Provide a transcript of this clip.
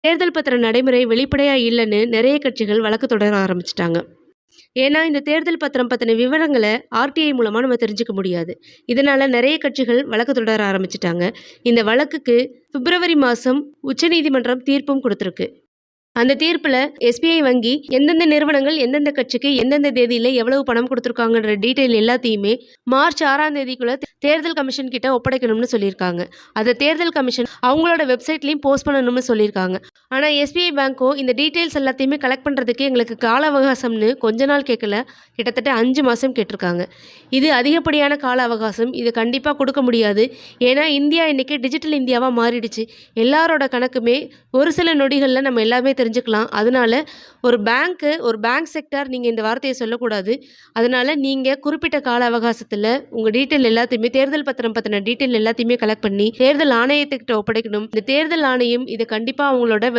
தேர்தல் பத்திர நடைமுறை வெளிப்படையா இல்லன்னு நெறைய கட்சிகள் வழக்கு தொடர ஆரம்பிச்சுட்டாங்க. ஏன்னா, இந்த தேர்தல் பத்திரம் பத்தின விவரங்கள ஆர்டிஐ மூலமா நம்ம தெரிஞ்சுக்க முடியாது. இதனால நெறைய கட்சிகள் வழக்கு தொடர ஆரம்பிச்சுட்டாங்க. இந்த வழக்குக்கு பிப்ரவரி மாசம் உச்சநீதிமன்றம் தீர்ப்பும் குடுத்திருக்கு. அந்த தீர்ப்புல எஸ்பிஐ வங்கி எந்தெந்த நிறுவனங்கள் எந்தெந்த கட்சிக்கு எந்தெந்த தேதியில எவ்வளவு பணம் கொடுத்துருக்காங்கன்ற டீட்டெயில் எல்லாத்தையுமே மார்ச் 6ஆம் தேதிக்குள்ள தேர்தல் கமிஷன் கிட்ட ஒப்படைக்கணும்னு சொல்லியிருக்காங்க. அத தேர்தல் கமிஷன் அவங்களோட வெப்சைட்லயும் போஸ்ட் பண்ணணும்னு சொல்லியிருக்காங்க. ஆனா எஸ்பிஐ பேங்கோ இந்த டீட்டெயில்ஸ் எல்லாத்தையுமே கலெக்ட் பண்றதுக்கு எங்களுக்கு கால அவகாசம்னு கொஞ்ச நாள் கேட்கல, கிட்டத்தட்ட 5 மாசம் கேட்டிருக்காங்க. இது அதிகப்படியான கால அவகாசம். இது கண்டிப்பா கொடுக்க முடியாது. ஏன்னா இந்தியா இன்னைக்கு டிஜிட்டல் இந்தியாவா மாறிடுச்சு. எல்லாரோட கணக்குமே ஒரு சில நொடிகள்ல நம்ம எல்லாமே தெரிஞ்சுக்கலாம். அதனால ஒரு பேங்க் செக்டார் நீங்க இந்த வார்த்தைய சொல்லக்கூடாது. அதனால நீங்க குறிப்பிட்ட கால அவகாசத்துல உங்க டீட்டெயில் எல்லாத்தையுமே தேர்தல் பத்திரம் பத்தின டீட்டெயில் எல்லாத்தையுமே கலெக்ட் பண்ணி தேர்தல் ஆணையத்துக்கிட்ட ஒப்படைக்கணும். இந்த தேர்தல் ஆணையம் இத கண்டிப்பா அவங்களோட